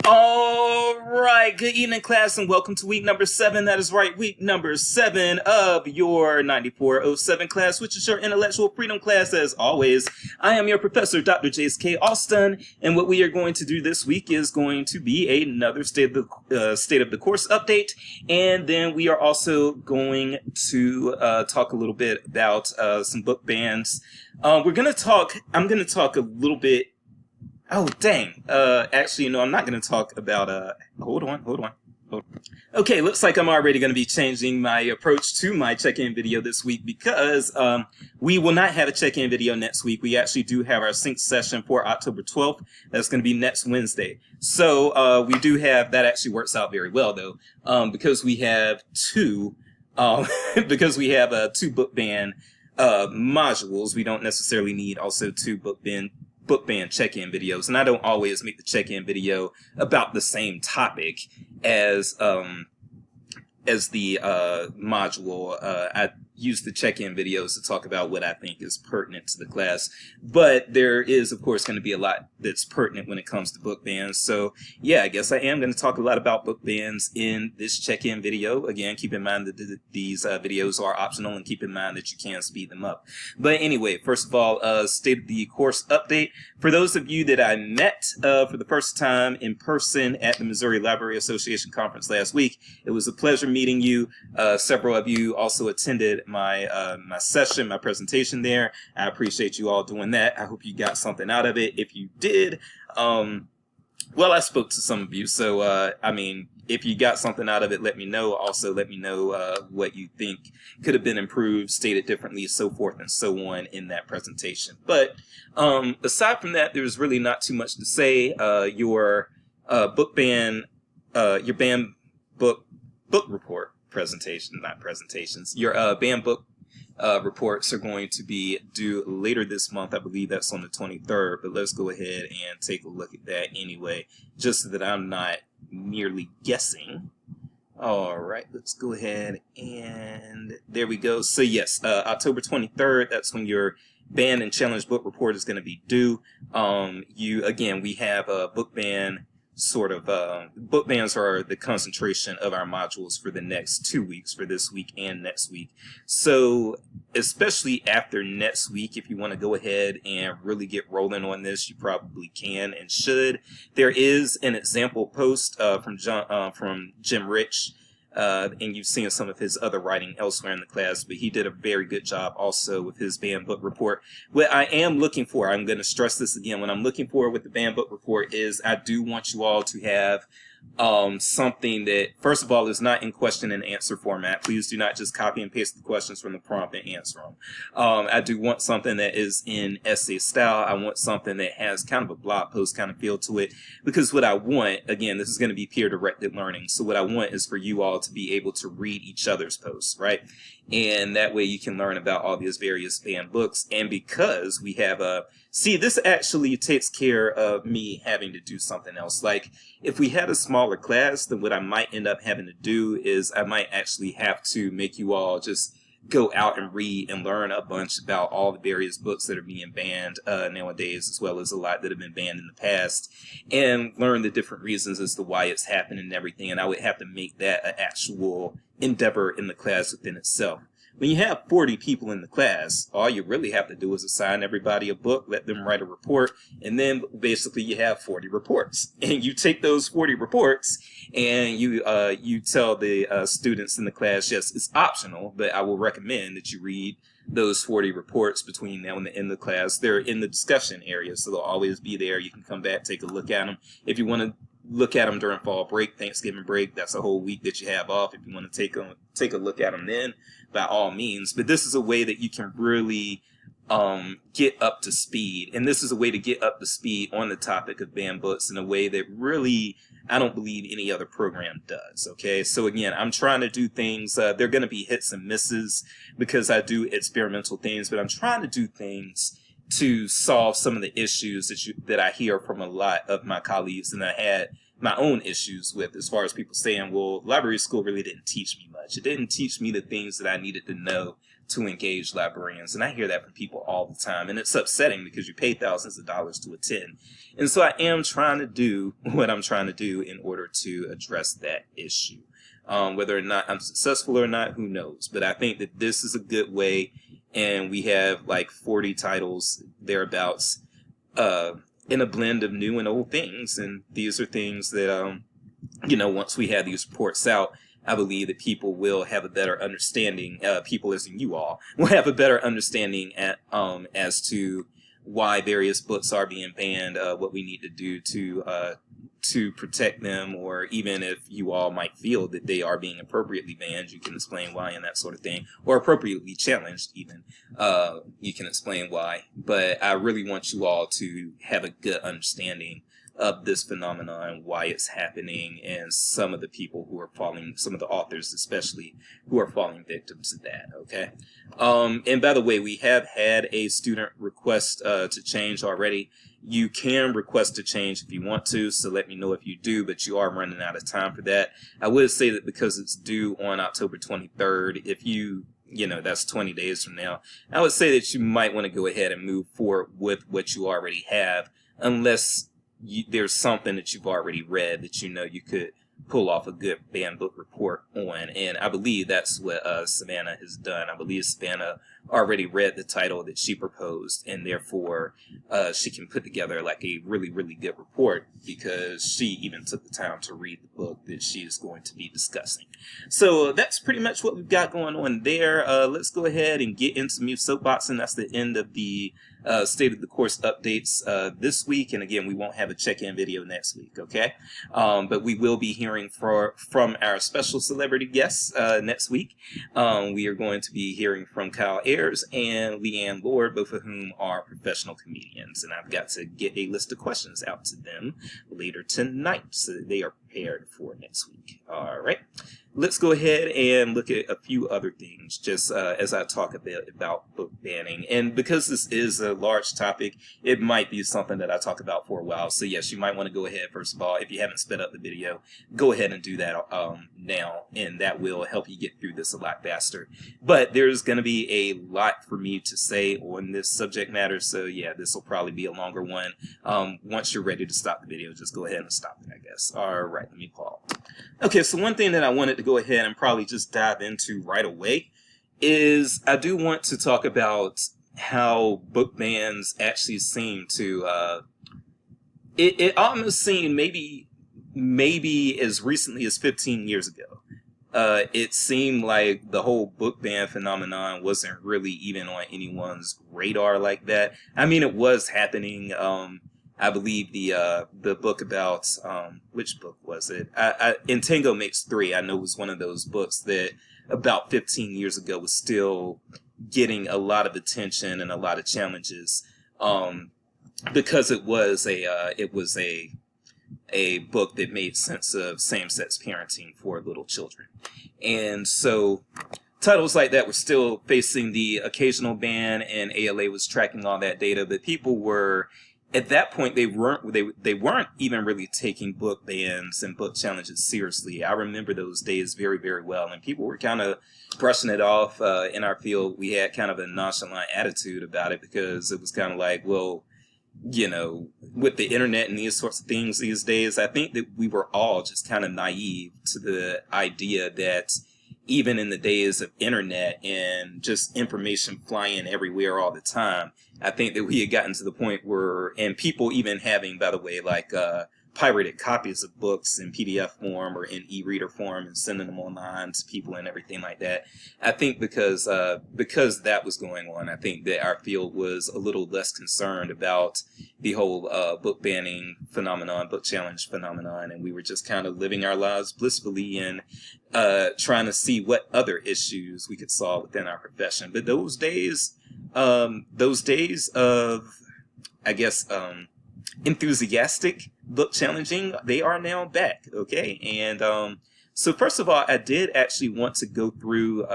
All right, good evening, class, and welcome to week number 7. That is right, week number 7 of your 9407 class, which is your intellectual freedom class. As always, I am your professor, Dr. Jace K. Alston, and what we are going to do this week is going to be another state of the course update, and then we are also going to talk a little bit about some book bans. I'm going to talk a little bit. Oh, dang. Actually, no, I'm not going to talk about, hold on. Okay, looks like I'm already going to be changing my approach to my check-in video this week because, we will not have a check-in video next week. We actually do have our sync session for October 12th. That's going to be next Wednesday. So, we do have, that actually works out very well though, because we have two book ban, modules. We don't necessarily need also two book ban check-in videos, and I don't always make the check-in video about the same topic as the module. I use the check-in videos to talk about what I think is pertinent to the class, but there is of course going to be a lot that's pertinent when it comes to book bans. So yeah, I guess I am going to talk a lot about book bans in this check-in video. Again, keep in mind that these videos are optional, and keep in mind that you can speed them up. But anyway, first of all, state of the course update. For those of you that I met for the first time in person at the Missouri Library Association conference last week, it was a pleasure meeting you. Several of you also attended my session, my presentation there. I appreciate you all doing that. I hope you got something out of it. If you did, well, I spoke to some of you, so I mean, if you got something out of it, let me know. Also, let me know what you think could have been improved, stated differently, so forth and so on in that presentation. But aside from that, there's really not too much to say. Your book ban, your banned book report presentation, not presentations, your banned book reports are going to be due later this month. I believe that's on the 23rd, but let's go ahead and take a look at that anyway, just so that I'm not merely guessing. All right, let's go ahead and there we go. So yes, October 23rd, that's when your banned and challenged book report is going to be due. We have a book ban. Book bans are the concentration of our modules for the next 2 weeks, for this week and next week. So especially after next week, if you want to go ahead and really get rolling on this, you probably can and should. There is an example post from Jim Rich, and you've seen some of his other writing elsewhere in the class, but he did a very good job also with his banned book report. What I am looking for, I'm going to stress this again, what I'm looking for with the banned book report is I do want you all to have something that, first of all, is not in question and answer format. Please do not just copy and paste the questions from the prompt and answer them. I do want something that is in essay style. I want something that has kind of a blog post kind of feel to it, because what I want, again, this is going to be peer-directed learning. So what I want is for you all to be able to read each other's posts, right? And that way you can learn about all these various banned books. And because we have this actually takes care of me having to do something else. Like, if we had a smaller class, then what I might end up having to do is I might actually have to make you all just go out and read and learn a bunch about all the various books that are being banned nowadays, as well as a lot that have been banned in the past, and learn the different reasons as to why it's happening and everything. And I would have to make that an actual endeavor in the class within itself. When you have 40 people in the class, all you really have to do is assign everybody a book, let them write a report, and then basically you have 40 reports. And you take those 40 reports and you tell the students in the class, yes, it's optional, but I will recommend that you read those 40 reports between now and the end of the class. They're in the discussion area, so they'll always be there. You can come back, take a look at them. If you want to look at them during fall break, Thanksgiving break, that's a whole week that you have off. If you want to take a look at them then, by all means. But this is a way that you can really get up to speed. And this is a way to get up to speed on the topic of banned books in a way that really I don't believe any other program does. Okay, so again, I'm trying to do things, they're going to be hits and misses because I do experimental things, but I'm trying to do things to solve some of the issues that I hear from a lot of my colleagues, and I had my own issues with, as far as people saying, well, library school really didn't teach me much. It didn't teach me the things that I needed to know to engage librarians. And I hear that from people all the time. And it's upsetting because you pay thousands of dollars to attend. And so I am trying to do what I'm trying to do in order to address that issue. Whether or not I'm successful or not, who knows? But I think that this is a good way. And we have like 40 titles thereabouts in a blend of new and old things. And these are things that, once we have these reports out, I believe that people will have a better understanding, people as in you all, will have a better understanding as to why various books are being banned, what we need to do to protect them, or even if you all might feel that they are being appropriately banned, you can explain why and that sort of thing, or appropriately challenged even, you can explain why. But I really want you all to have a good understanding of this phenomenon, why it's happening, and some of the people who are falling, some of the authors especially, who are falling victims of that, okay? And by the way, we have had a student request to change already. You can request a change if you want to, so let me know if you do, but you are running out of time for that. I would say that because it's due on October 23rd, if you that's 20 days from now, I would say that you might want to go ahead and move forward with what you already have, unless there's something that you've already read that you could pull off a good banned book report on. And I believe that's what Savannah has done. I believe Savannah already read the title that she proposed, and therefore she can put together like a really, really good report because she even took the time to read the book that she is going to be discussing. So that's pretty much what we've got going on there. Let's go ahead and get into Mute Soapboxing. That's the end of the state of the course updates this week. And again, we won't have a check-in video next week, okay? But we will be hearing from our special celebrity guests next week. We are going to be hearing from Kyle Ayers and Leanne Lord, both of whom are professional comedians. And I've got to get a list of questions out to them later tonight so that they are prepared for next week. All right. Let's go ahead and look at a few other things just as I talk a bit about book banning. And because this is a large topic, it might be something that I talk about for a while. So yes, you might want to go ahead, first of all, if you haven't sped up the video, go ahead and do that now, and that will help you get through this a lot faster. But there's going to be a lot for me to say on this subject matter, so yeah, this will probably be a longer one. Once you're ready to stop the video, just go ahead and stop it, I guess. All right, let me pause. Okay, so one thing that I wanted to go ahead and probably just dive into right away is I do want to talk about how book bans actually seem to, it almost seemed maybe as recently as 15 years ago. It seemed like the whole book ban phenomenon wasn't really even on anyone's radar like that. I mean, it was happening. I believe the book about, which book was it? Entango Makes Three, I know was one of those books that about 15 years ago was still getting a lot of attention and a lot of challenges, because it was a book that made sense of same-sex parenting for little children. And so titles like that were still facing the occasional ban, and ALA was tracking all that data, but people were, at that point, they weren't even really taking book bans and book challenges seriously. I remember those days very, very well, and people were kind of brushing it off. In our field, we had kind of a nonchalant attitude about it because it was kind of like, well, with the internet and these sorts of things these days, I think that we were all just kind of naive to the idea that even in the days of internet and just information flying everywhere all the time, I think that we had gotten to the point where, and people even having, by the way, like pirated copies of books in PDF form or in e-reader form and sending them online to people and everything like that. I think because that was going on, I think that our field was a little less concerned about the whole book banning phenomenon, book challenge phenomenon, and we were just kind of living our lives blissfully and trying to see what other issues we could solve within our profession. But those days of, I guess, enthusiastic book challenging, they are now back, okay? And so first of all, I did actually want to go through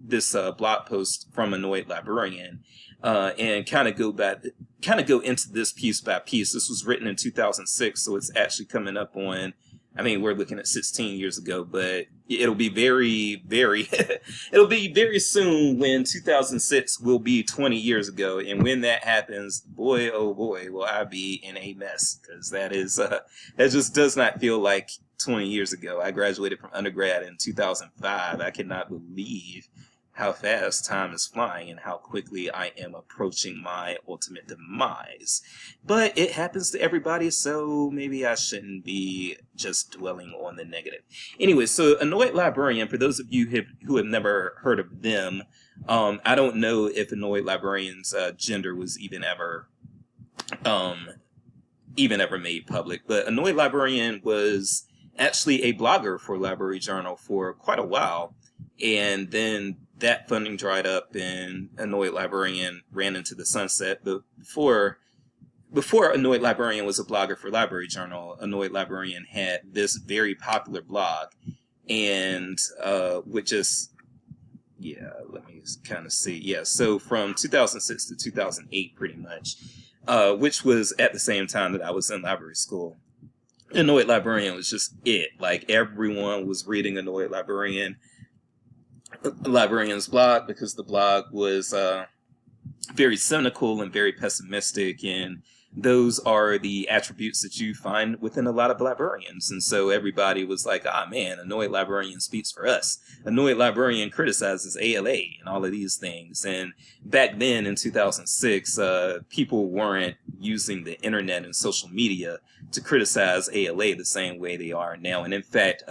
this blog post from Annoyed Librarian and kind of go into this piece by piece. This was written in 2006, so it's actually coming up on I mean, we're looking at 16 years ago, but it'll be very, very, it'll be very soon when 2006 will be 20 years ago. And when that happens, boy, oh boy, will I be in a mess, because that just does not feel like 20 years ago. I graduated from undergrad in 2005. I cannot believe how fast time is flying and how quickly I am approaching my ultimate demise. But it happens to everybody, so maybe I shouldn't be just dwelling on the negative. Anyway, so Annoyed Librarian, for those of you who have never heard of them, I don't know if Annoyed Librarian's gender was even ever made public, but Annoyed Librarian was actually a blogger for Library Journal for quite a while, and then that funding dried up and Annoyed Librarian ran into the sunset. But before Annoyed Librarian was a blogger for Library Journal, Annoyed Librarian had this very popular blog, and let me kind of see. Yeah, so from 2006 to 2008, pretty much, which was at the same time that I was in library school. Annoyed Librarian was just it. Like, everyone was reading Annoyed Librarian's blog, because the blog was very cynical and very pessimistic, and those are the attributes that you find within a lot of librarians. And so everybody was like, ah, man, Annoyed Librarian speaks for us. Annoyed Librarian criticizes ALA and all of these things. And back then in 2006, people weren't using the internet and social media to criticize ALA the same way they are now. And in fact,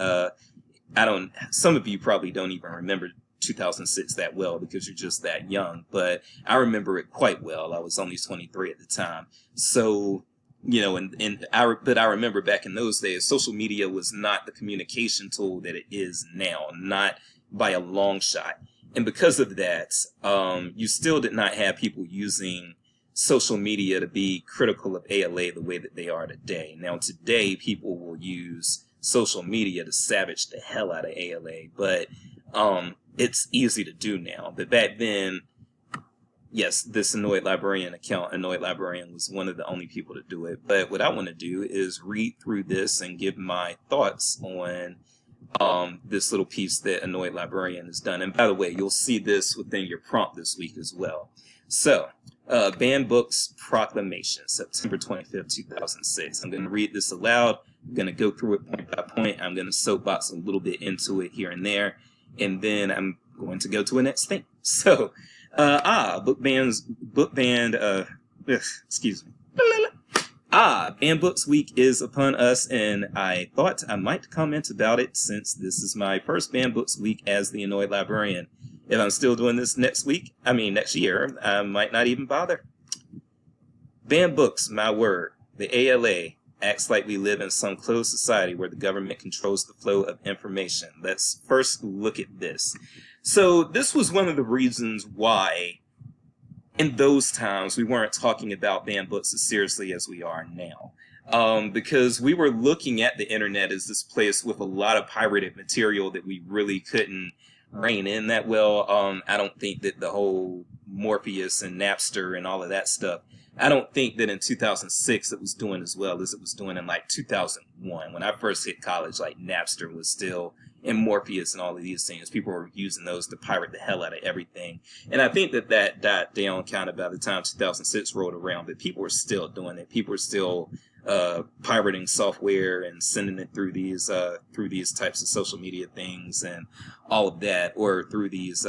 some of you probably don't even remember 2006 that well, because you're just that young, but I remember it quite well. I was only 23 at the time. So, but I remember back in those days, social media was not the communication tool that it is now, not by a long shot. And because of that, you still did not have people using social media to be critical of ALA the way that they are today. Now, today, people will use social media to savage the hell out of ALA, but it's easy to do now. But back then, yes, this Annoyed Librarian account, Annoyed Librarian, was one of the only people to do it. But what I want to do is read through this and give my thoughts on this little piece that Annoyed Librarian has done. And by the way, you'll see this within your prompt this week as well. So, Banned Books Proclamation, September 25th, 2006. I'm going to read this aloud. I'm going to go through it point by point. I'm going to soapbox a little bit into it here and there. And then I'm going to go to a next thing. So, Banned Books Week is upon us, and I thought I might comment about it since this is my first Banned Books Week as the Annoyed Librarian. If I'm still doing this next year, I might not even bother. Banned books, my word. The ALA acts like we live in some closed society where the government controls the flow of information. Let's first look at this. So this was one of the reasons why in those times we weren't talking about banned books as seriously as we are now. Because we were looking at the internet as this place with a lot of pirated material that we really couldn't rein in that well. I don't think that the whole Morpheus and Napster and all of that stuff, I don't think that in 2006 it was doing as well as it was doing in like 2001. When I first hit college, like Napster was still, and Morpheus and all of these things, people were using those to pirate the hell out of everything. And I think that died down kind of by the time 2006 rolled around, but people were still doing it. People were still pirating software and sending it through these types of social media things and all of that, or through these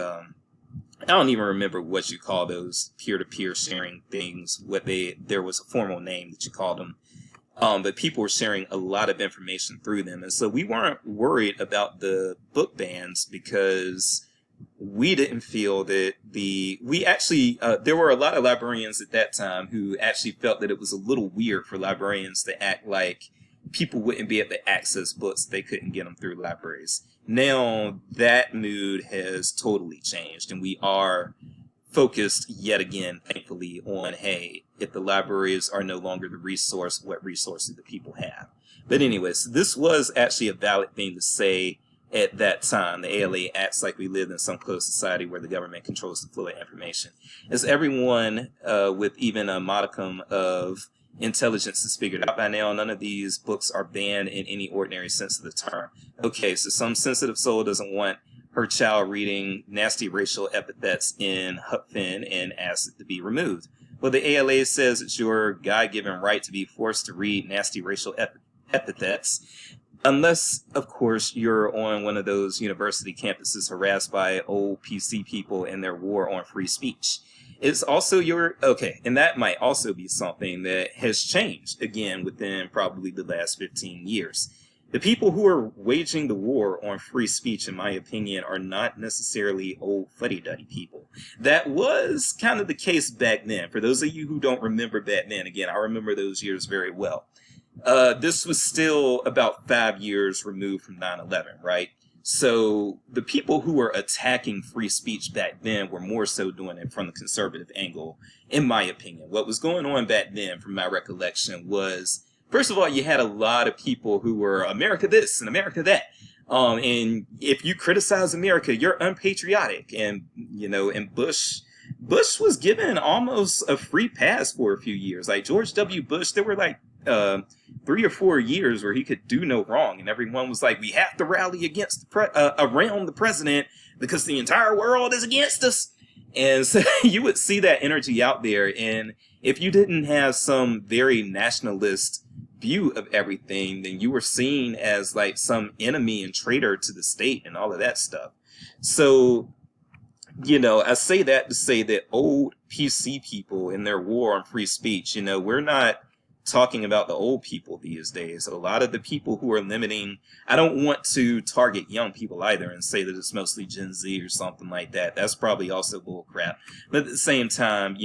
I don't even remember what you call those peer-to-peer sharing things. There was a formal name that you called them. But people were sharing a lot of information through them. And so we weren't worried about the book bans because we didn't feel that there were a lot of librarians at that time who actually felt that it was a little weird for librarians to act like people wouldn't be able to access books. They couldn't get them through libraries. Now that mood has totally changed, and we are focused yet again, thankfully, on, hey, if the libraries are no longer the resource, what resources do the people have? But anyways, this was actually a valid thing to say at that time. The ALA acts like we live in some closed society where the government controls the flow of information. As everyone with even a modicum of intelligence is figured out by now. None of these books are banned in any ordinary sense of the term. Okay, so some sensitive soul doesn't want her child reading nasty racial epithets in Huck Finn and asks it to be removed. Well, the ALA says it's your God-given right to be forced to read nasty racial epithets, unless, of course, you're on one of those university campuses harassed by old PC people in their war on free speech. It's also okay, and that might also be something that has changed, again, within probably the last 15 years. The people who are waging the war on free speech, in my opinion, are not necessarily old fuddy-duddy people. That was kind of the case back then. For those of you who don't remember back then, again, I remember those years very well. This was still about 5 years removed from 9/11, right? So the people who were attacking free speech back then were more so doing it from the conservative angle, in my opinion. What was going on back then, from my recollection, was, first of all, you had a lot of people who were America this and America that. And if you criticize America, you're unpatriotic. And, and Bush was given almost a free pass for a few years. Like George W. Bush, there were like 3 or 4 years where he could do no wrong, and everyone was like, we have to rally against around the president because the entire world is against us. And so you would see that energy out there, and if you didn't have some very nationalist view of everything, then you were seen as like some enemy and traitor to the state and all of that stuff. So, I say that to say that old PC people in their war on free speech, we're not talking about the old people these days. A lot of the people who are limiting, I don't want to target young people either and say that it's mostly Gen Z or something like that. That's probably also bull crap. But at the same time,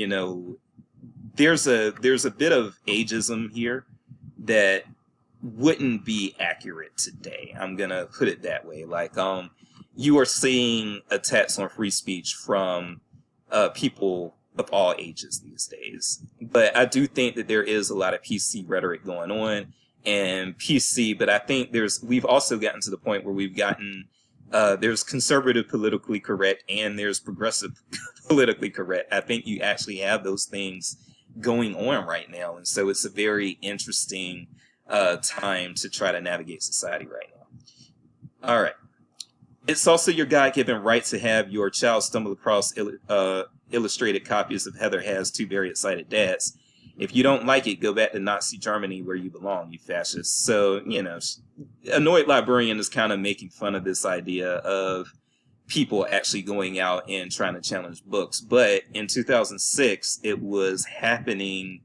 there's a bit of ageism here that wouldn't be accurate today. I'm gonna put it that way. Like, you are seeing attacks on free speech from people of all ages these days. But I do think that there is a lot of PC rhetoric going on, and but I think we've also gotten to the point where we've gotten, there's conservative politically correct and there's progressive politically correct. I think you actually have those things going on right now. And so it's a very interesting time to try to navigate society right now. All right. It's also your God-given right to have your child stumble across illustrated copies of Heather Has Two Very Excited Dads. If you don't like it, go back to Nazi Germany where you belong, you fascists. So, Annoyed Librarian is kind of making fun of this idea of people actually going out and trying to challenge books. But in 2006, it was happening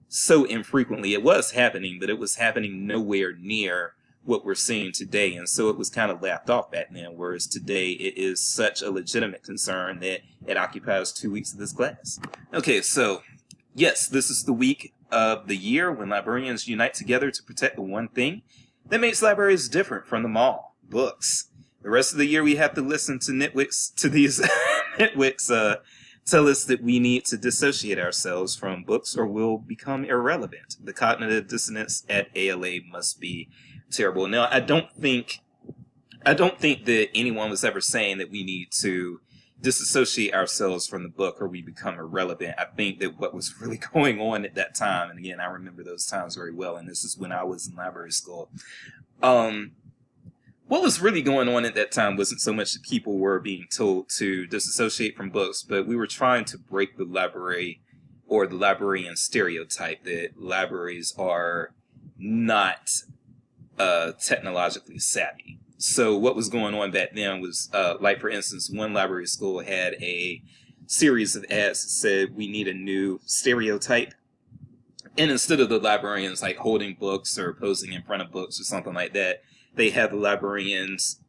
so infrequently. It was happening, but it was happening nowhere near what we're seeing today. And so it was kind of laughed off back then, whereas today it is such a legitimate concern that it occupies 2 weeks of this class. Okay, so yes, this is the week of the year when librarians unite together to protect the one thing that makes libraries different from the mall: books. The rest of the year we have to listen to these nitwicks tell us that we need to dissociate ourselves from books or we'll become irrelevant. The cognitive dissonance at ALA must be terrible. Now, I don't think that anyone was ever saying that we need to disassociate ourselves from the book or we become irrelevant. I think that what was really going on at that time, and again, I remember those times very well, and this is when I was in library school. What was really going on at that time wasn't so much that people were being told to disassociate from books, but we were trying to break the library or the librarian stereotype that libraries are not technologically savvy. So what was going on back then was, like, for instance, one library school had a series of ads that said we need a new stereotype. And instead of the librarians like holding books or posing in front of books or something like that, they have the librarians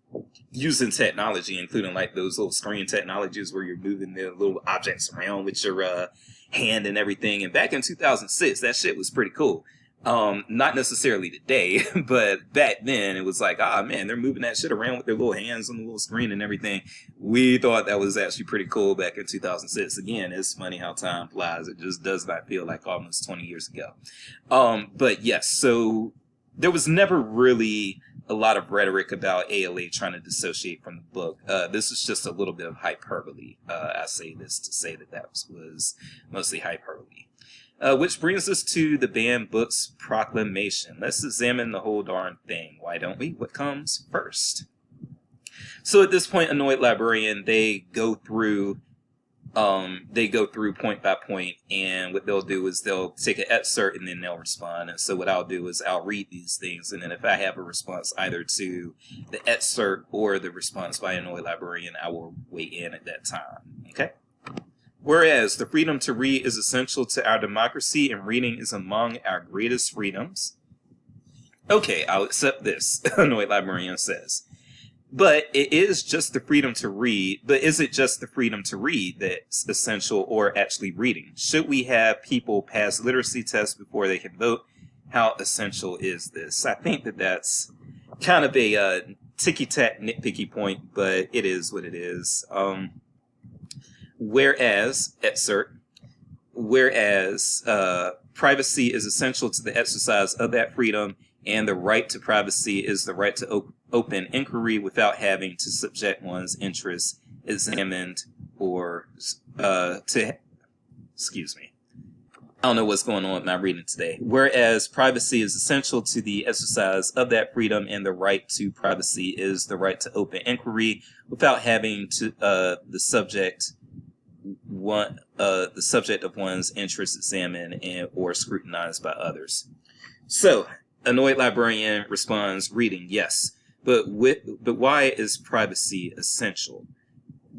using technology, including like those little screen technologies where you're moving the little objects around with your hand and everything. And back in 2006, that shit was pretty cool. Not necessarily today, but back then it was like, man, they're moving that shit around with their little hands on the little screen and everything. We thought that was actually pretty cool back in 2006. Again, it's funny how time flies. It just does not feel like almost 20 years ago. But yes, so there was never really a lot of rhetoric about ALA trying to dissociate from the book. This is just a little bit of hyperbole. I say this to say that was mostly hyperbole. Which brings us to the banned books proclamation. Let's examine the whole darn thing. Why don't we? What comes first? So at this point, Annoyed Librarian, they go through point by point, and what they'll do is they'll take an excerpt and then they'll respond. And so what I'll do is I'll read these things, and then if I have a response either to the excerpt or the response by Annoyed Librarian, I will weigh in at that time. Okay? Whereas the freedom to read is essential to our democracy, and reading is among our greatest freedoms. Okay, I'll accept this, Annoyed Librarian says. But it is just the freedom to read. But is it just the freedom to read that's essential, or actually reading? Should we have people pass literacy tests before they can vote? How essential is this? I think that that's kind of a ticky-tack nitpicky point, but it is what it is. Whereas privacy is essential to the exercise of that freedom, and the right to privacy is the right to open inquiry without having to subject one's interests examined or excuse me. I don't know what's going on with my reading today. Whereas privacy is essential to the exercise of that freedom, and the right to privacy is the right to open inquiry without having to the subject of one's interests examined and or scrutinized by others. So, Annoyed Librarian responds, reading, yes. But why is privacy essential?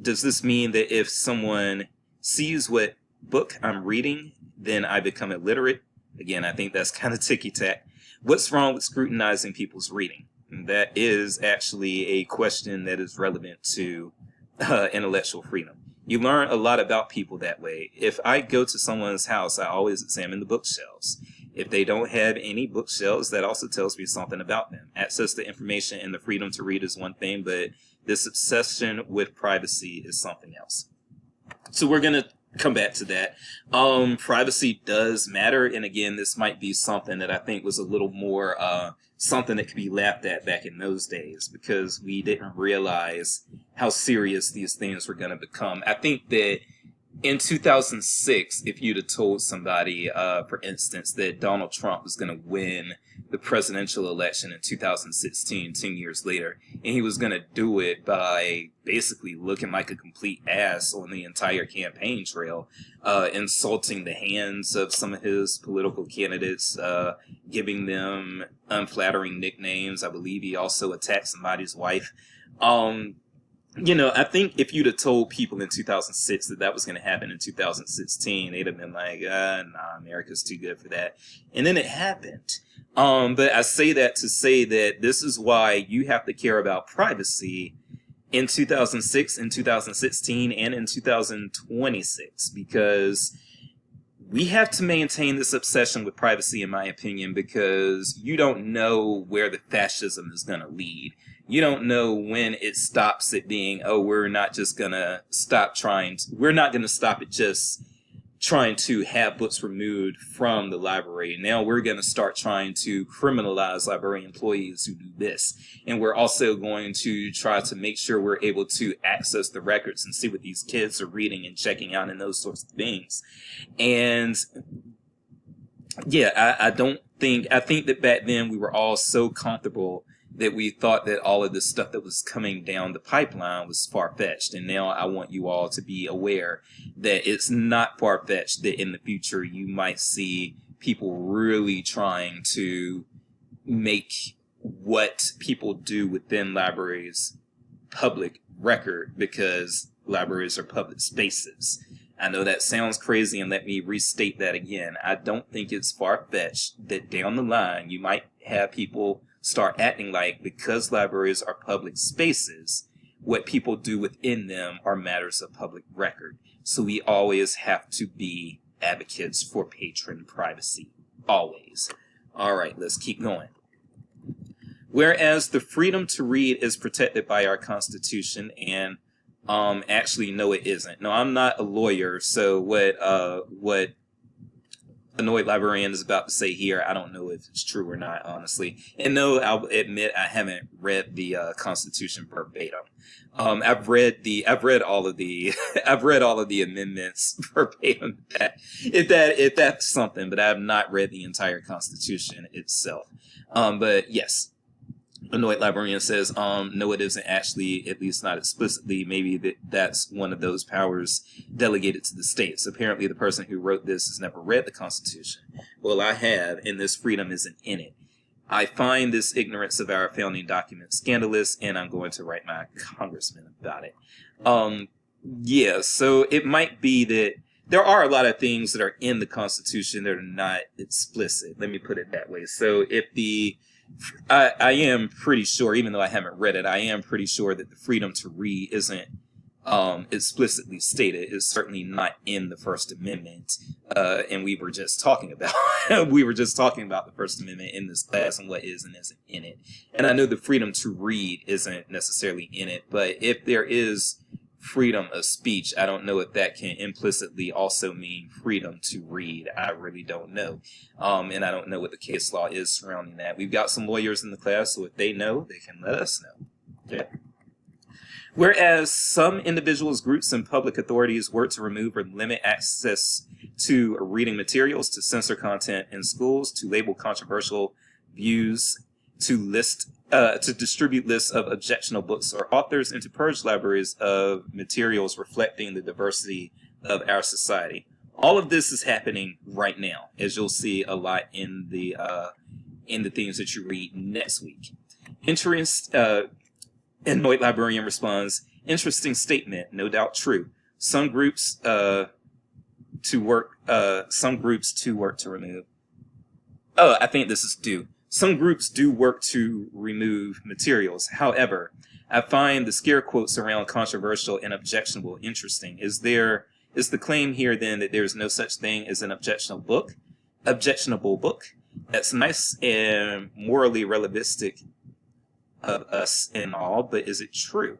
Does this mean that if someone sees what book I'm reading, then I become illiterate? Again, I think that's kind of ticky-tack. What's wrong with scrutinizing people's reading? And that is actually a question that is relevant to intellectual freedom. You learn a lot about people that way. If I go to someone's house, I always examine the bookshelves. If they don't have any bookshelves, that also tells me something about them. Access to information and the freedom to read is one thing, but this obsession with privacy is something else. So we're going to come back to that. Privacy does matter. And again, this might be something that I think was a little more something that could be laughed at back in those days, because we didn't realize how serious these things were going to become. I think that in 2006, if you'd have told somebody, for instance, that Donald Trump was going to win the presidential election in 2016, 10 years later, and he was going to do it by basically looking like a complete ass on the entire campaign trail, insulting the hands of some of his political candidates, giving them unflattering nicknames. I believe he also attacked somebody's wife. I think if you'd have told people in 2006 that was going to happen in 2016, they'd have been like, nah, America's too good for that. And then it happened. But I say that to say that this is why you have to care about privacy in 2006, in 2016, and in 2026, because we have to maintain this obsession with privacy, in my opinion, because you don't know where the fascism is going to lead. You don't know when it stops it being, we're not going to stop at just trying to have books removed from the library. Now we're going to start trying to criminalize library employees who do this. And we're also going to try to make sure we're able to access the records and see what these kids are reading and checking out and those sorts of things. And yeah, I think that back then we were all so comfortable that we thought that all of this stuff that was coming down the pipeline was far-fetched. And now I want you all to be aware that it's not far-fetched, that in the future you might see people really trying to make what people do within libraries public record, because libraries are public spaces. I know that sounds crazy, and let me restate that again. I don't think it's far-fetched that down the line you might have people start acting like, because libraries are public spaces, what people do within them are matters of public record. So we always have to be advocates for patron privacy. Always. All right, let's keep going. Whereas the freedom to read is protected by our Constitution, and actually, no, it isn't. No, I'm not a lawyer, so what Annoyed Librarian is about to say here, I don't know if it's true or not, honestly. And no, I'll admit I haven't read the Constitution verbatim. I've read all of the I've read all of the amendments verbatim. If that's something, but I have not read the entire Constitution itself. But yes. Annoyed Librarian says, no, it isn't actually, at least not explicitly. Maybe that's one of those powers delegated to the states. Apparently, the person who wrote this has never read the Constitution. Well, I have, and this freedom isn't in it. I find this ignorance of our founding document scandalous, and I'm going to write my congressman about it. Yeah, so it might be that there are a lot of things that are in the Constitution that are not explicit. Let me put it that way. So if I am pretty sure, even though I haven't read it, I am pretty sure that the freedom to read isn't explicitly stated. It's certainly not in the First Amendment. And we were just talking about the First Amendment in this class and what is and isn't in it. And I know the freedom to read isn't necessarily in it, but if there is freedom of speech, I don't know if that can implicitly also mean freedom to read. I really don't know. And I don't know what the case law is surrounding that. We've got some lawyers in the class, so if they know, they can let us know. Okay. Whereas some individuals, groups, and public authorities work to remove or limit access to reading materials, to censor content in schools, to label controversial views, to distribute lists of objectionable books or authors, and to purge libraries of materials reflecting the diversity of our society. All of this is happening right now, as you'll see a lot in the things that you read next week. Annoyed Librarian responds, interesting statement, no doubt true. Some groups to work to remove. Oh, I think this is due. Some groups do work to remove materials. However, I find the scare quotes around controversial and objectionable interesting. Is the claim here then that there's no such thing as an objectionable book? That's nice and morally relativistic of us and all, but is it true?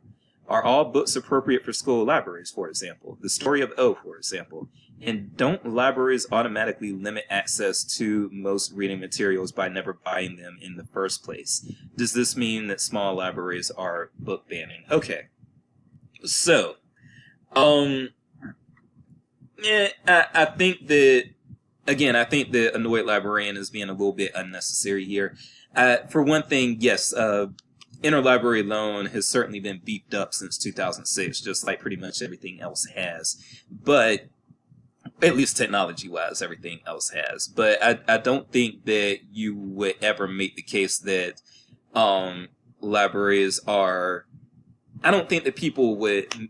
Are all books appropriate for school libraries, for example? The Story of O, for example. And don't libraries automatically limit access to most reading materials by never buying them in the first place? Does this mean that small libraries are book banning? Okay. So, I think that, again, I think the Annoyed Librarian is being a little bit unnecessary here. For one thing, yes, interlibrary loan has certainly been beefed up since 2006, just like pretty much everything else has. But at least technology-wise, everything else has. But I don't think that you would ever make the case that libraries are... I don't think that people would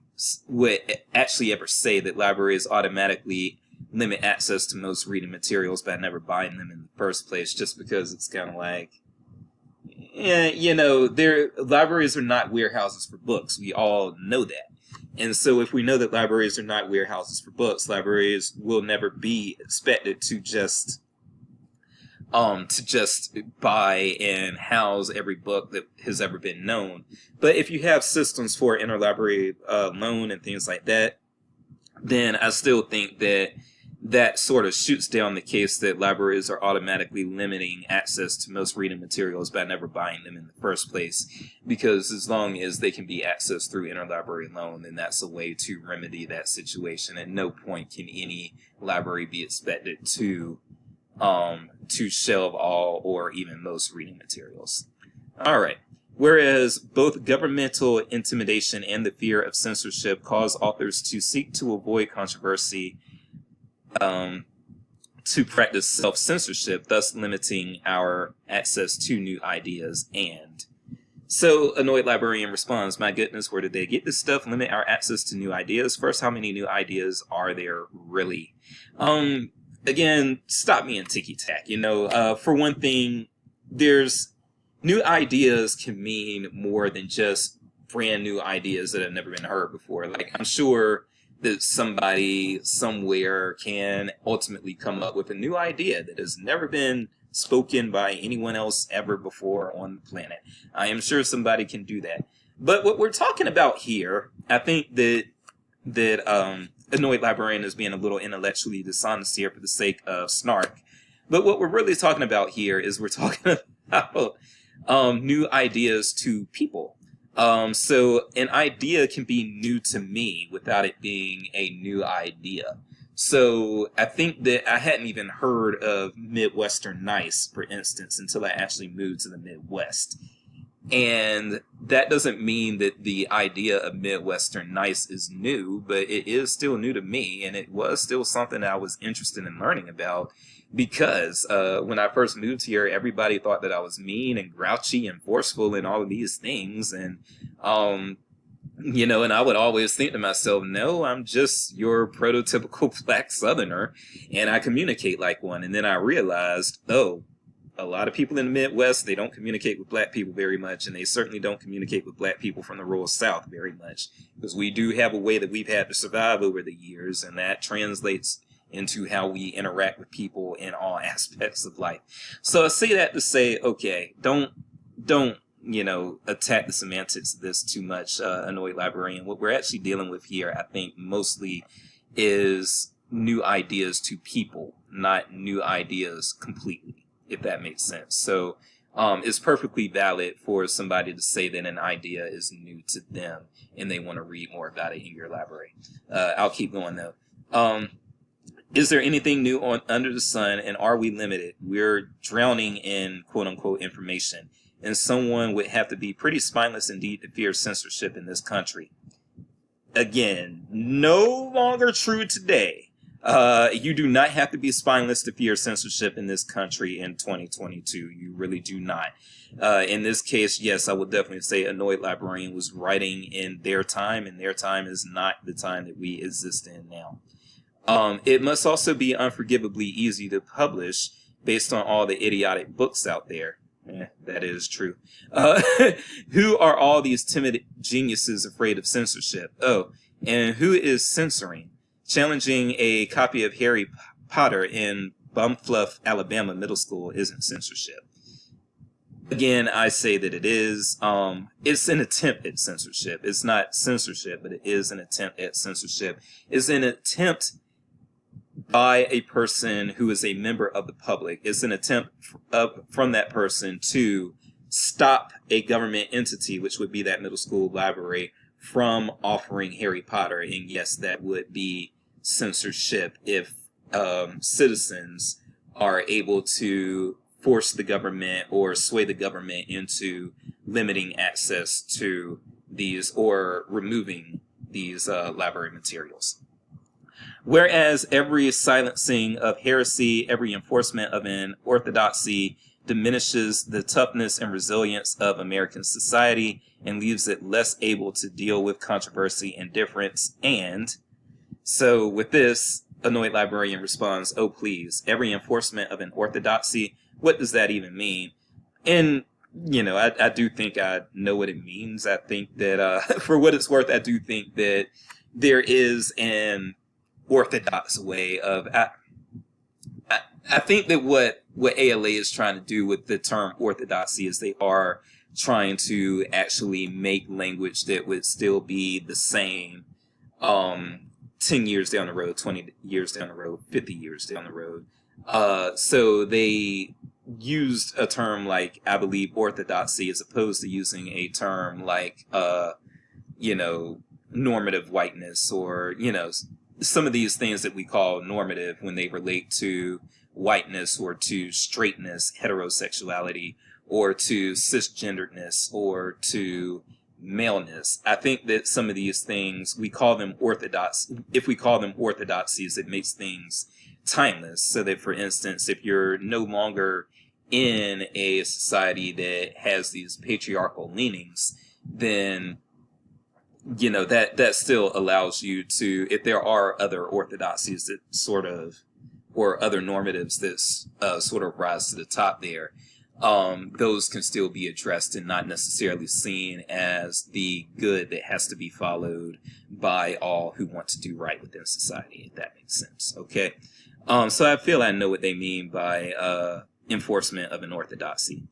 actually ever say that libraries automatically limit access to most reading materials by never buying them in the first place, just because it's kind of like... Yeah, libraries are not warehouses for books. We all know that. And so if we know that libraries are not warehouses for books, libraries will never be expected to just buy and house every book that has ever been known. But if you have systems for interlibrary loan and things like that, then I still think that sort of shoots down the case that libraries are automatically limiting access to most reading materials by never buying them in the first place. Because as long as they can be accessed through interlibrary loan, then that's a way to remedy that situation. At no point can any library be expected to shelve all or even most reading materials. All right. Whereas both governmental intimidation and the fear of censorship cause authors to seek to avoid controversy, to practice self-censorship, thus limiting our access to new ideas. And so Annoyed Librarian responds, my goodness, where did they get this stuff? Limit our access to new ideas. First, how many new ideas are there really? Again, stop me and ticky-tack. For one thing, there's new ideas can mean more than just brand new ideas that have never been heard before. Like, I'm sure that somebody somewhere can ultimately come up with a new idea that has never been spoken by anyone else ever before on the planet. I am sure somebody can do that. But what we're talking about here, I think that annoyed librarian is being a little intellectually dishonest here for the sake of snark. But what we're really talking about here is we're talking about new ideas to people. So an idea can be new to me without it being a new idea. So I think that I hadn't even heard of Midwestern Nice, for instance, until I actually moved to the Midwest. And that doesn't mean that the idea of Midwestern Nice is new, but it is still new to me, and it was still something I was interested in learning about because when I first moved here, everybody thought that I was mean and grouchy and forceful and all of these things. And, and I would always think to myself, no, I'm just your prototypical Black Southerner, and I communicate like one. And then I realized, oh, a lot of people in the Midwest, they don't communicate with Black people very much, and they certainly don't communicate with Black people from the rural South very much, because we do have a way that we've had to survive over the years, and that translates into how we interact with people in all aspects of life. So I say that to say, okay, don't attack the semantics of this too much, annoyed librarian. What we're actually dealing with here, I think, mostly is new ideas to people, not new ideas completely, if that makes sense. So it's perfectly valid for somebody to say that an idea is new to them and they want to read more about it in your library. I'll keep going though. Is there anything new under the sun, and are we limited? We're drowning in quote unquote information, and someone would have to be pretty spineless indeed to fear censorship in this country. Again, no longer true today. You do not have to be spineless to fear censorship in this country in 2022. You really do not. In this case, yes, I would definitely say Annoyed Librarian was writing in their time, and their time is not the time that we exist in now. It must also be unforgivably easy to publish based on all the idiotic books out there. That is true. Who are all these timid geniuses afraid of censorship? Oh, and who is censoring? Challenging a copy of Harry Potter in Bumfluff, Alabama middle school isn't censorship. Again, I say that it is. It's an attempt at censorship. It's not censorship, but it is an attempt at censorship. It's an attempt by a person who is a member of the public. It's an attempt from that person to stop a government entity, which would be that middle school library, from offering Harry Potter. And yes, that would be censorship if citizens are able to force the government or sway the government into limiting access to these or removing these library materials. Whereas every silencing of heresy, every enforcement of an orthodoxy diminishes the toughness and resilience of American society and leaves it less able to deal with controversy and difference. And so with this, Annoyed Librarian responds, oh, please, every enforcement of an orthodoxy, what does that even mean? And, I do think I know what it means. I think that, for what it's worth, I do think that there is an orthodox way of, I think that what ALA is trying to do with the term orthodoxy is they are trying to actually make language that would still be the same 10 years down the road, 20 years down the road, 50 years down the road. So they used a term like, I believe, orthodoxy, as opposed to using a term like, normative whiteness, or, some of these things that we call normative when they relate to whiteness or to straightness, heterosexuality, or to cisgenderedness, or to maleness. I think that some of these things, we call them orthodox. If we call them orthodoxies, it makes things timeless. So that, for instance, if you're no longer in a society that has these patriarchal leanings, then that still allows you to, if there are other orthodoxies that sort of, or other normatives that sort of rise to the top there, those can still be addressed and not necessarily seen as the good that has to be followed by all who want to do right within society, if that makes sense. Okay. So I feel I know what they mean by enforcement of an orthodoxy.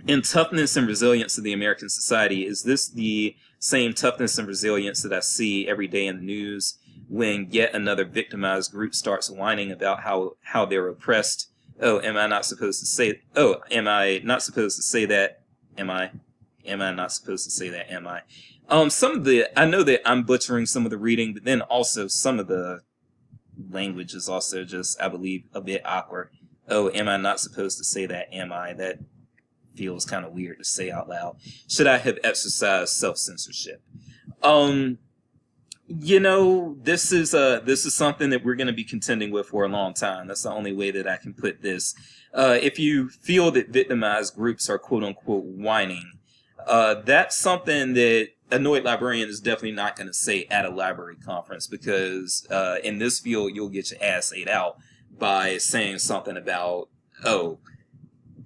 In toughness and resilience of the American society, is this the same toughness and resilience that I see every day in the news when yet another victimized group starts whining about how they're oppressed. Oh, am I not supposed to say? Oh, am I not supposed to say that? Am I? Am I not supposed to say that? Am I? Some of the, I know that I'm butchering some of the reading, but then also some of the language is also just, I believe, a bit awkward. Oh, am I not supposed to say that? Am I? That feels kind of weird to say out loud. Should I have exercised self-censorship? This is something that we're going to be contending with for a long time. That's the only way that I can put this. If you feel that victimized groups are quote unquote whining, that's something that Annoyed Librarian is definitely not going to say at a library conference, because in this field you'll get your ass ate out by saying something about, oh,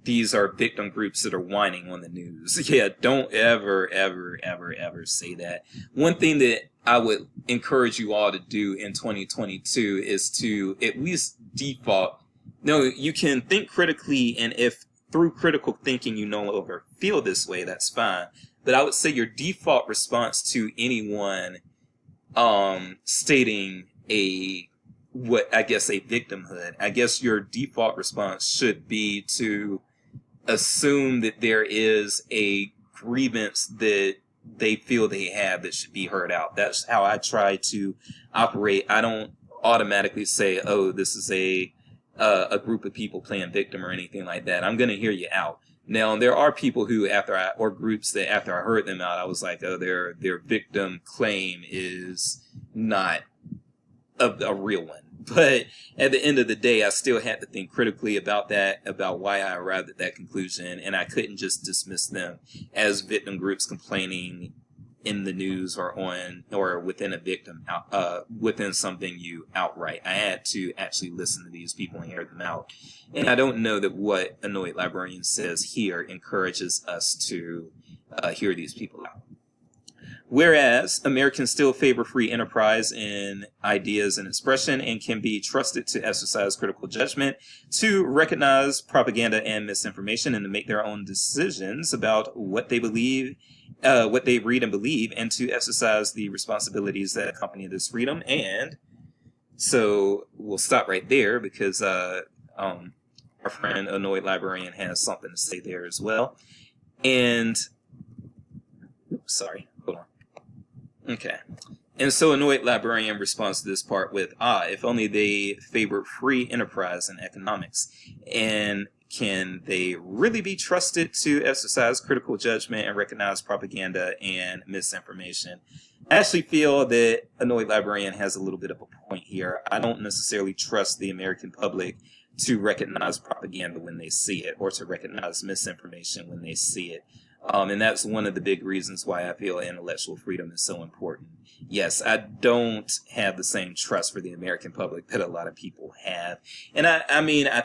these are victim groups that are whining on the news. Yeah, don't ever, ever, ever, ever say that. One thing that I would encourage you all to do in 2022 is to at least default. No, you can think critically, and if through critical thinking you no longer feel this way, that's fine. But I would say your default response to anyone stating a victimhood, I guess your default response should be to assume that there is a grievance that they feel they have that should be heard out. That's how I try to operate. I don't automatically say, oh, this is a group of people playing victim or anything like that. I'm going to hear you out. Now, there are people who, or groups that after I heard them out, I was like, oh, their victim claim is not a real one. But at the end of the day, I still had to think critically about that, about why I arrived at that conclusion, and I couldn't just dismiss them as victim groups complaining in the news or within a victim within some venue outright. I had to actually listen to these people and hear them out. And I don't know that what Annoyed Librarian says here encourages us to hear these people out. Whereas Americans still favor free enterprise in ideas and expression and can be trusted to exercise critical judgment, to recognize propaganda and misinformation, and to make their own decisions about what they believe, what they read and believe, and to exercise the responsibilities that accompany this freedom. And so we'll stop right there, because our friend Annoyed Librarian has something to say there as well. And hold on. Okay. And so Annoyed Librarian responds to this part with, if only they favor free enterprise and economics. And can they really be trusted to exercise critical judgment and recognize propaganda and misinformation? I actually feel that Annoyed Librarian has a little bit of a point here. I don't necessarily trust the American public to recognize propaganda when they see it, or to recognize misinformation when they see it. And that's one of the big reasons why I feel intellectual freedom is so important. Yes, I don't have the same trust for the American public that a lot of people have. And I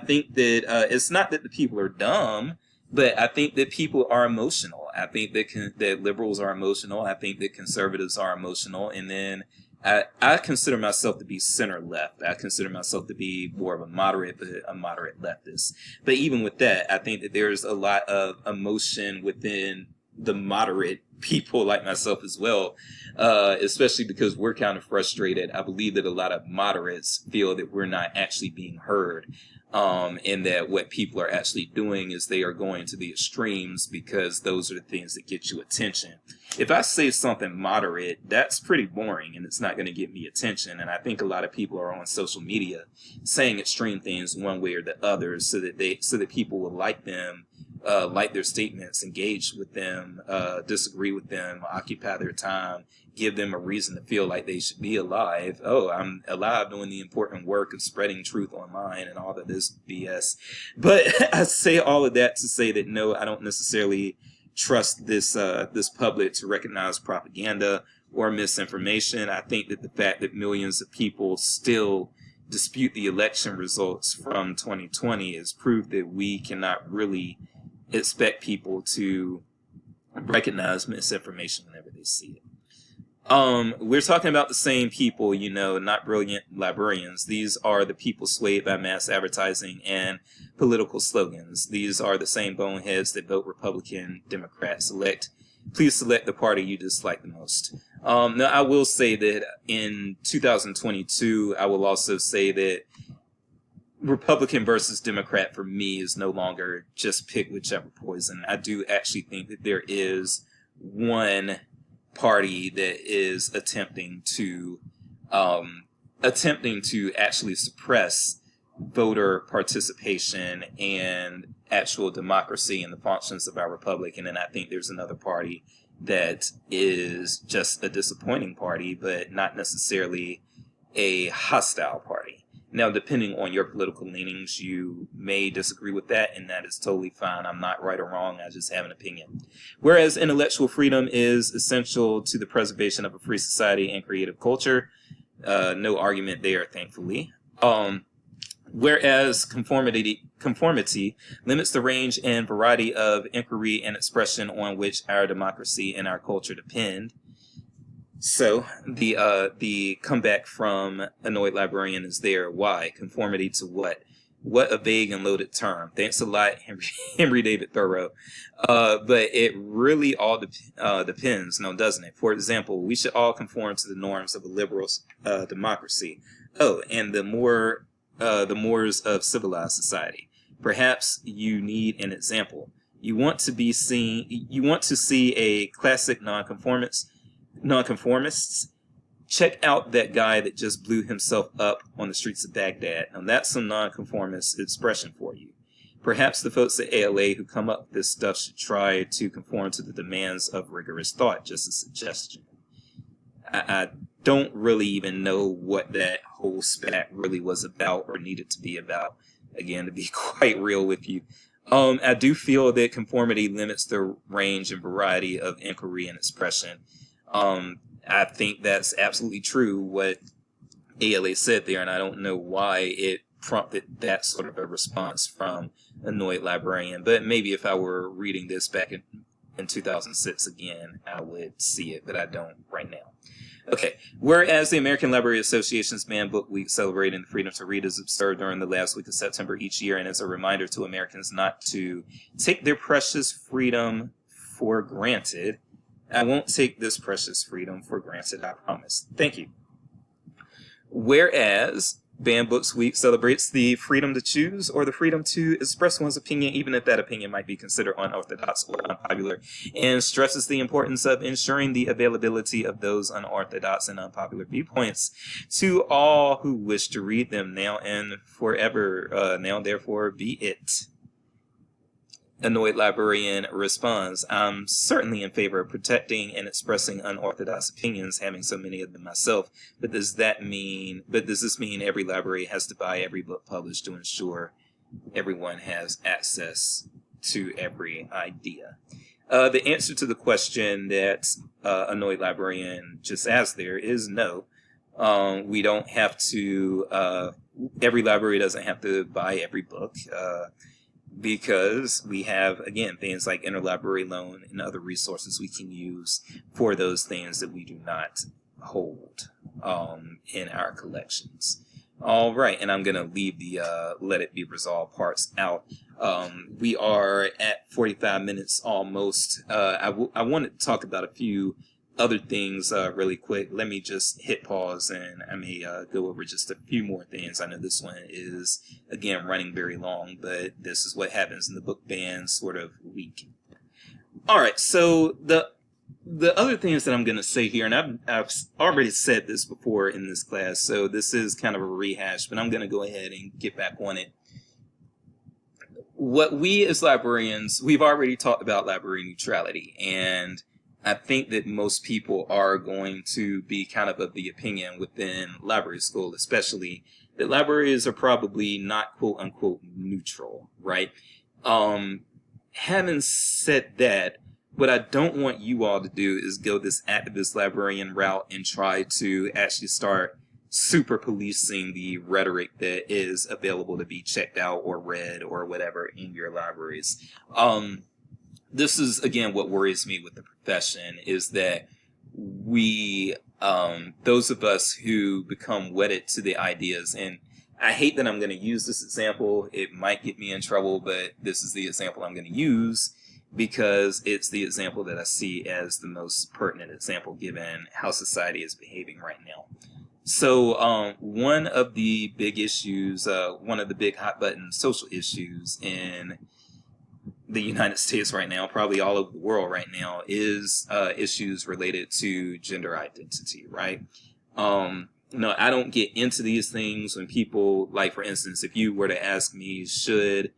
think that it's not that the people are dumb, but I think that people are emotional. I think that liberals are emotional. I think that conservatives are emotional. And then I consider myself to be center-left. I consider myself to be more of a moderate leftist. But even with that, I think that there's a lot of emotion within the moderate people like myself as well, especially because we're kind of frustrated. I believe that a lot of moderates feel that we're not actually being heard. And that what people are actually doing is they are going to the extremes because those are the things that get you attention. If I say something moderate, that's pretty boring and it's not going to get me attention. And I think a lot of people are on social media saying extreme things one way or the other so that people will like them, like their statements, engage with them, disagree with them, occupy their time, give them a reason to feel like they should be alive. Oh, I'm alive doing the important work of spreading truth online and all of this BS. But I say all of that to say that no, I don't necessarily trust this public to recognize propaganda or misinformation. I think that the fact that millions of people still dispute the election results from 2020 is proof that we cannot really expect people to recognize misinformation whenever they see it. We're talking about the same people, not brilliant librarians. These are the people swayed by mass advertising and political slogans. These are the same boneheads that vote Republican, Democrats, elect Please select the party you dislike the most. Now, I will say that in 2022, I will also say that Republican versus Democrat for me is no longer just pick whichever poison. I do actually think that there is one party that is attempting to actually suppress voter participation and actual democracy and the functions of our republic. And then I think there's another party that is just a disappointing party, but not necessarily a hostile party. Now, depending on your political leanings, you may disagree with that, and that is totally fine. I'm not right or wrong. I just have an opinion. Whereas intellectual freedom is essential to the preservation of a free society and creative culture, no argument there, thankfully. Whereas conformity limits the range and variety of inquiry and expression on which our democracy and our culture depend. So the comeback from Annoyed Librarian is there. Why? Conformity to what? What a vague and loaded term. Thanks a lot, Henry David Thoreau. But it really all depends, no, doesn't it? For example, we should all conform to the norms of a liberal democracy. Oh, and the mores of civilized society. Perhaps you need an example. You want to see a classic nonconformists. Check out that guy that just blew himself up on the streets of Baghdad. Now that's some nonconformist expression for you. Perhaps the folks at ALA who come up with this stuff should try to conform to the demands of rigorous thought. Just a suggestion. I don't really even know what that whole spat really was about or needed to be about. Again, to be quite real with you. I do feel that conformity limits the range and variety of inquiry and expression. I think that's absolutely true what ALA said there, and I don't know why it prompted that sort of a response from Annoyed Librarian. But maybe if I were reading this back in 2006 again, I would see it, but I don't right now. Okay, whereas the American Library Association's Man Book Week celebrating the freedom to read is observed during the last week of September each year, and as a reminder to Americans not to take their precious freedom for granted. I won't take this precious freedom for granted, I promise. Thank you. Whereas Banned Books Week celebrates the freedom to choose or the freedom to express one's opinion, even if that opinion might be considered unorthodox or unpopular, and stresses the importance of ensuring the availability of those unorthodox and unpopular viewpoints to all who wish to read them now and forever. Now, therefore, be it. Annoyed Librarian responds, I'm certainly in favor of protecting and expressing unorthodox opinions, having so many of them myself, but does this mean every library has to buy every book published to ensure everyone has access to every idea? The answer to the question that Annoyed Librarian just asked there is no. We don't have to, every library doesn't have to buy every book. Because we have, again, things like interlibrary loan and other resources we can use for those things that we do not hold in our collections. All right, and I'm going to leave the let it be resolved parts out. We are at 45 minutes almost. I wanted to talk about a few other things really quick. Let me just hit pause and I may go over just a few more things. I know this one is, again, running very long, but this is what happens in the book ban sort of week. All right, so the other things that I'm going to say here, and I've already said this before in this class, so this is kind of a rehash, but I'm going to go ahead and get back on it. What we as librarians, we've already talked about library neutrality, and I think that most people are going to be kind of the opinion within library school, especially, that libraries are probably not quote-unquote neutral, right? Having said that, what I don't want you all to do is go this activist librarian route and try to actually start super policing the rhetoric that is available to be checked out or read or whatever in your libraries. This is, again, what worries me with the profession is that we, those of us who become wedded to the ideas, and I hate that I'm going to use this example. It might get me in trouble, but this is the example I'm going to use. because it's the example that I see as the most pertinent example given how society is behaving right now. So one of the big issues, one of the big hot button social issues in the United States right now, probably all over the world right now, is issues related to gender identity, right? No, I don't get into these things when people, like, for instance, if you were to ask me, should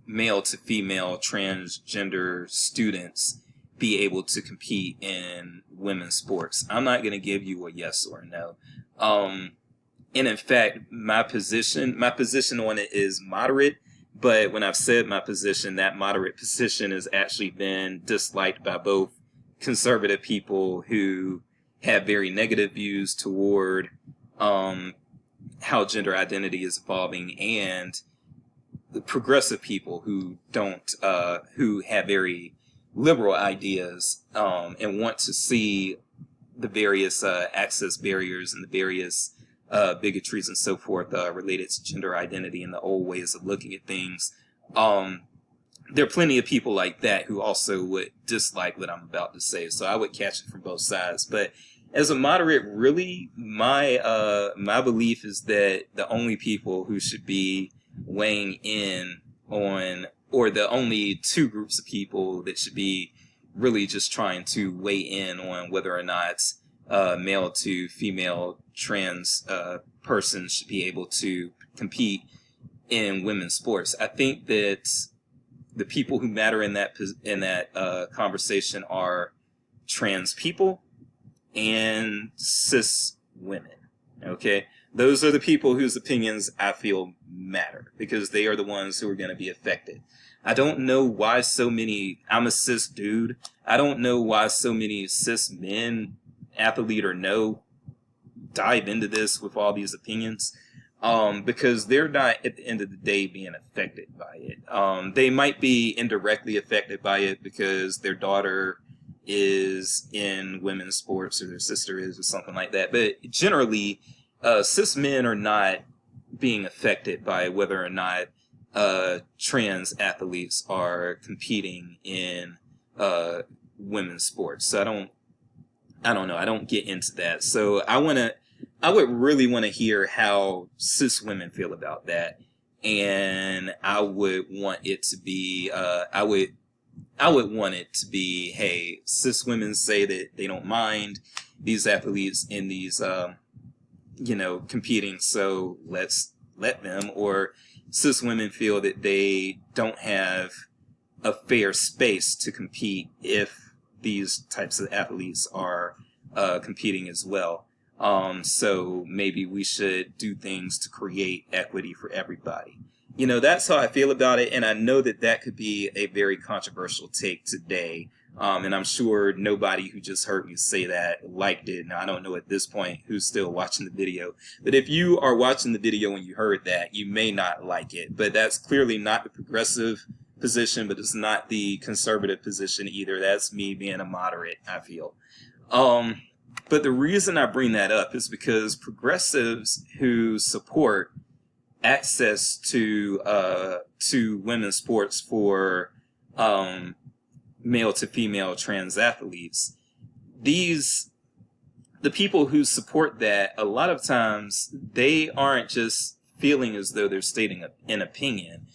male to female transgender students be able to compete in women's sports, I'm not going to give you a yes or a no. And in fact, my position on it is moderate. But when I've said my position, that moderate position has actually been disliked by both conservative people who have very negative views toward how gender identity is evolving, and the progressive people who don't, who have very liberal ideas and want to see the various access barriers and the various bigotries and so forth related to gender identity and the old ways of looking at things. There are plenty of people like that who also would dislike what I'm about to say, so I would catch it from both sides. But as a moderate, really, my belief is that the only people who should be weighing in on, or the only two groups of people that should be really just trying to weigh in on whether or not male to female trans persons should be able to compete in women's sports. I think that the people who matter in that conversation are trans people and cis women. Okay, those are the people whose opinions I feel matter, because they are the ones who are going to be affected. I don't know why so many, I'm a cis dude, I don't know why so many cis men, athlete or no, dive into this with all these opinions, because they're not, at the end of the day, being affected by it. They might be indirectly affected by it because their daughter is in women's sports, or their sister is, or something like that. But generally, cis men are not being affected by whether or not trans athletes are competing in women's sports. So I don't know. I don't get into that. So I would really want to hear how cis women feel about that. And I would want it to be, I would want it to be, hey, cis women say that they don't mind these athletes in these, competing, so let's let them. Or cis women feel that they don't have a fair space to compete if these types of athletes are competing as well. So maybe we should do things to create equity for everybody. That's how I feel about it. And I know that that could be a very controversial take today. And I'm sure nobody who just heard me say that liked it. Now, I don't know at this point who's still watching the video. But if you are watching the video and you heard that, you may not like it. But that's clearly not the progressive position, but it's not the conservative position either. That's me being a moderate, I feel. But the reason I bring that up is because progressives who support access to women's sports for male to female trans athletes, the people who support that, a lot of times they aren't just feeling as though they're stating an opinion.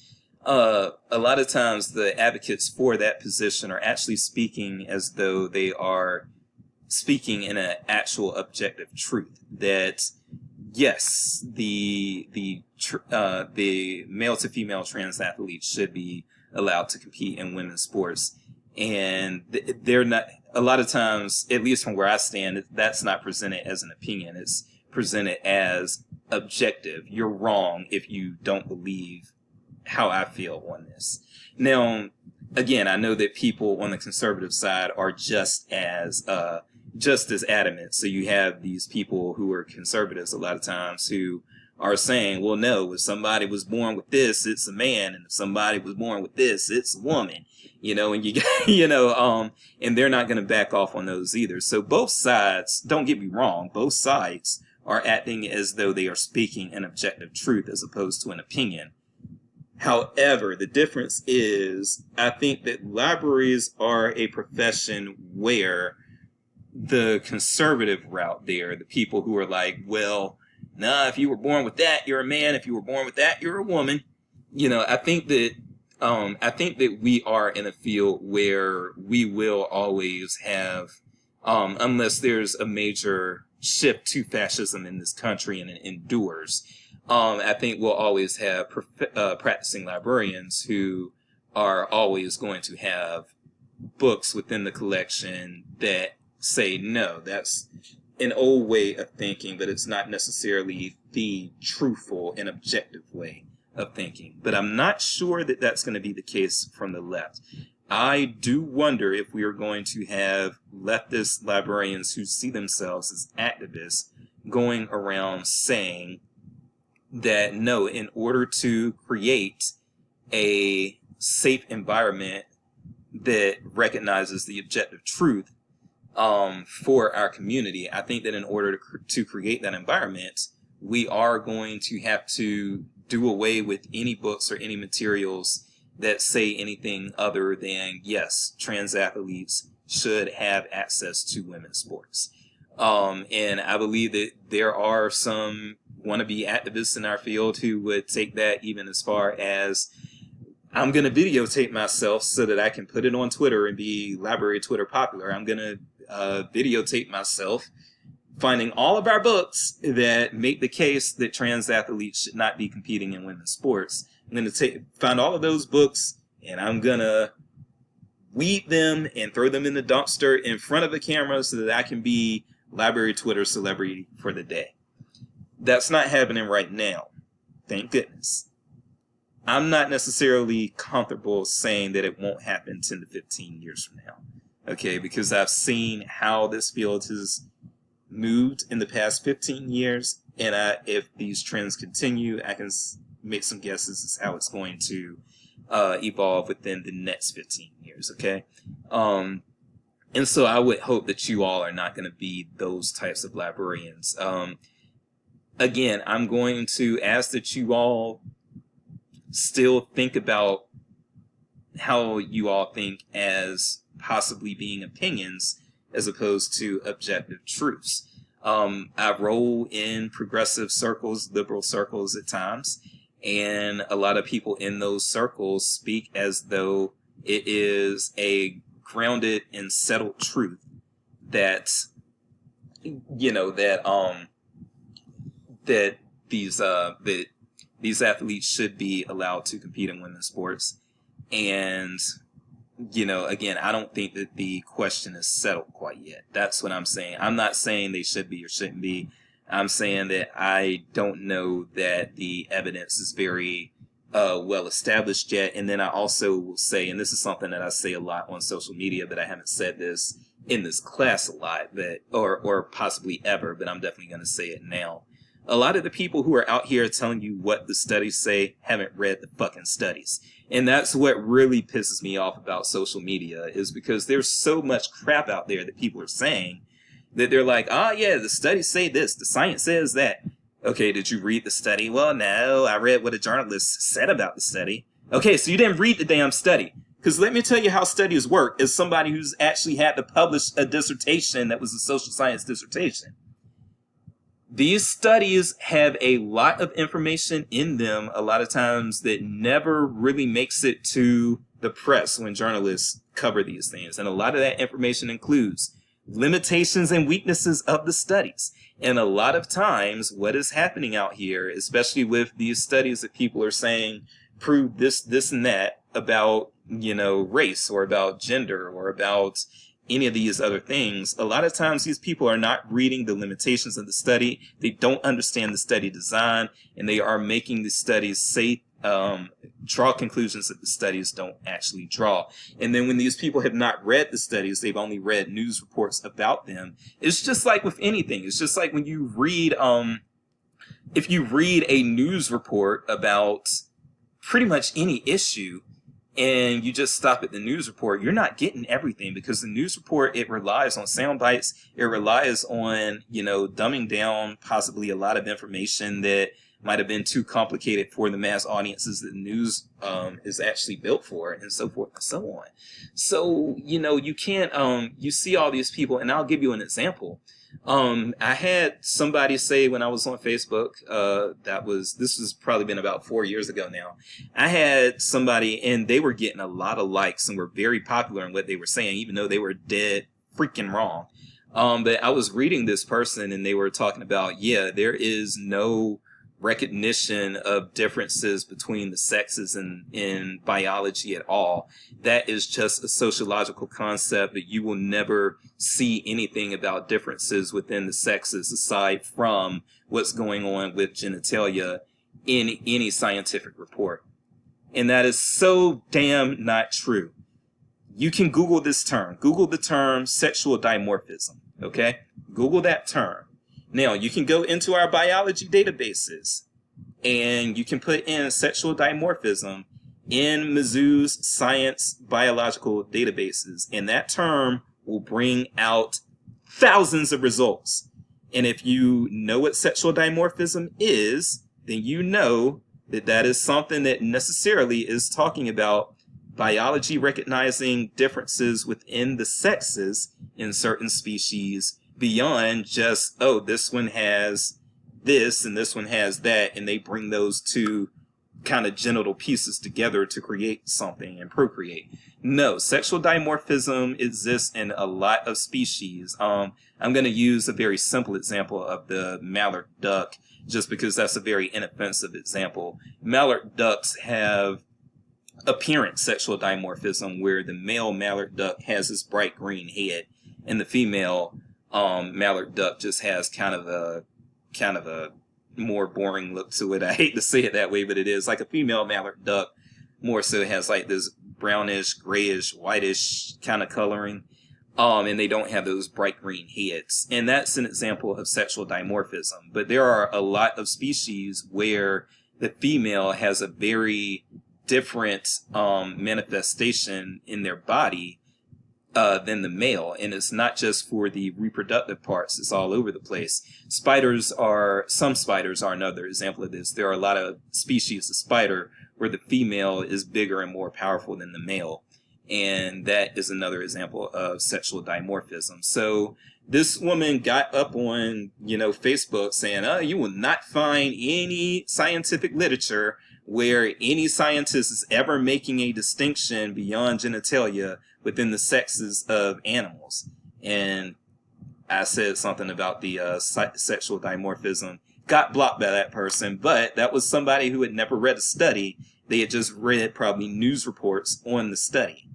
A lot of times the advocates for that position are actually speaking as though they are speaking in an actual objective truth, that yes, the male to female trans athletes should be allowed to compete in women's sports. And they're not, a lot of times, at least from where I stand, that's not presented as an opinion. It's presented as objective. You're wrong if you don't believe how I feel on this. Now, again, I know that people on the conservative side are just as adamant. So you have these people who are conservatives a lot of times who are saying, well, no, if somebody was born with this, it's a man, and if somebody was born with this, it's a woman, and and they're not going to back off on those either. So both sides, don't get me wrong, both sides are acting as though they are speaking an objective truth as opposed to an opinion. However, the difference is I think that libraries are a profession where the conservative route there, the people who are like, well, nah, if you were born with that, you're a man. If you were born with that, you're a woman. I think that we are in a field where we will always have, unless there's a major shift to fascism in this country and it endures, I think we'll always have practicing librarians who are always going to have books within the collection that say, no, that's an old way of thinking, but it's not necessarily the truthful and objective way of thinking. But I'm not sure that that's going to be the case from the left. I do wonder if we are going to have leftist librarians who see themselves as activists going around saying that, no, in order to create a safe environment that recognizes the objective truth for our community, I think that in order to create that environment, we are going to have to do away with any books or any materials that say anything other than, yes, trans athletes should have access to women's sports. And I believe that there are some wannabe activists in our field who would take that even as far as, I'm going to videotape myself so that I can put it on Twitter and be library Twitter popular. I'm going to videotape myself finding all of our books that make the case that trans athletes should not be competing in women's sports. I'm going to find all of those books, and I'm going to weed them and throw them in the dumpster in front of a camera so that I can be library Twitter celebrity for the day. That's not happening right now. Thank goodness. I'm not necessarily comfortable saying that it won't happen 10 to 15 years from now. Okay, because I've seen how this field has moved in the past 15 years, and if these trends continue, I can make some guesses as how it's going to evolve within the next 15 years, okay? And so I would hope that you all are not going to be those types of librarians. Again, I'm going to ask that you all still think about how you all think as possibly being opinions as opposed to objective truths. I roll in progressive circles, liberal circles at times, and a lot of people in those circles speak as though it is a grounded and settled truth that, that these athletes should be allowed to compete in women's sports. And, again, I don't think that the question is settled quite yet. That's what I'm saying. I'm not saying they should be or shouldn't be. I'm saying that I don't know that the evidence is very well established yet. And then I also will say, and this is something that I say a lot on social media, but I haven't said this in this class a lot, or possibly ever, but I'm definitely going to say it now. A lot of the people who are out here telling you what the studies say haven't read the fucking studies. And that's what really pisses me off about social media, is because there's so much crap out there that people are saying that they're like, oh yeah, the studies say this, the science says that. Okay, did you read the study? Well, no, I read what a journalist said about the study. Okay, so you didn't read the damn study. Because let me tell you how studies work as somebody who's actually had to publish a dissertation that was a social science dissertation. These studies have a lot of information in them, a lot of times, that never really makes it to the press when journalists cover these things. And a lot of that information includes limitations and weaknesses of the studies. And a lot of times what is happening out here, especially with these studies that people are saying prove this, and that about, race or about gender or about any of these other things, a lot of times these people are not reading the limitations of the study. They don't understand the study design, and they are making the studies draw conclusions that the studies don't actually draw. And then when these people have not read the studies, they've only read news reports about them. It's just like with anything. It's just like when you read, if you read a news report about pretty much any issue, and you just stop at the news report, you're not getting everything, because the news report, it relies on sound bites. It relies on, dumbing down possibly a lot of information that might have been too complicated for the mass audiences that the news is actually built for, and so forth and so on. So, you can't, you see all these people, and I'll give you an example. I had somebody say when I was on Facebook, this has probably been about 4 years ago now. I had somebody, and they were getting a lot of likes and were very popular in what they were saying, even though they were dead freaking wrong. But I was reading this person, and they were talking about, there is no recognition of differences between the sexes in biology at all. That is just a sociological concept, that you will never see anything about differences within the sexes aside from what's going on with genitalia in any scientific report. And that is so damn not true. You can Google this term. Google the term sexual dimorphism. Okay? Google that term. Now, you can go into our biology databases and you can put in sexual dimorphism in Mizzou's science biological databases, and that term will bring out thousands of results. And if you know what sexual dimorphism is, then you know that that is something that necessarily is talking about biology recognizing differences within the sexes in certain species beyond just, oh, this one has this and this one has that, and they bring those two kind of genital pieces together to create something and procreate. No, sexual dimorphism exists in a lot of species. I'm going to use a very simple example of the mallard duck, just because that's a very inoffensive example. Mallard ducks have appearance sexual dimorphism, where the male mallard duck has this bright green head, and the female mallard duck just has kind of a more boring look to it. I hate to say it that way, but it is. Like a female mallard duck more so has like this brownish, grayish, whitish kind of coloring. And they don't have those bright green heads. And that's an example of sexual dimorphism. But there are a lot of species where the female has a very different manifestation in their body than the male. And it's not just for the reproductive parts, it's all over the place. Some spiders are another example of this. There are a lot of species of spider where the female is bigger and more powerful than the male. And that is another example of sexual dimorphism. So this woman got up on, Facebook saying, you will not find any scientific literature where any scientist is ever making a distinction beyond genitalia within the sexes of animals. And I said something about the sexual dimorphism, got blocked by that person, but that was somebody who had never read a study. They had just read probably news reports on the study,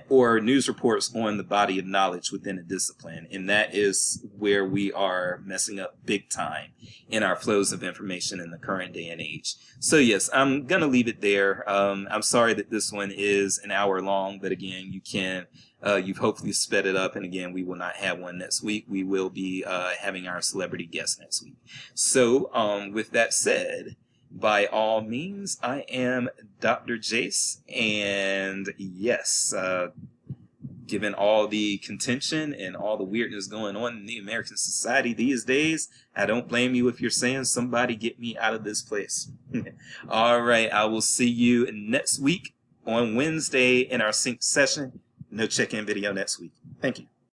or news reports on the body of knowledge within a discipline. And that is where we are messing up big time in our flows of information in the current day and age. So yes, I'm going to leave it there. I'm sorry that this one is an hour long, but again, you've hopefully sped it up. And again, we will not have one next week. We will be having our celebrity guest next week. So with that said, by all means, I am Dr. Jace, and yes, given all the contention and all the weirdness going on in the American society these days, I don't blame you if you're saying, somebody get me out of this place. All right, I will see you next week on Wednesday in our sync session. No check-in video next week. Thank you.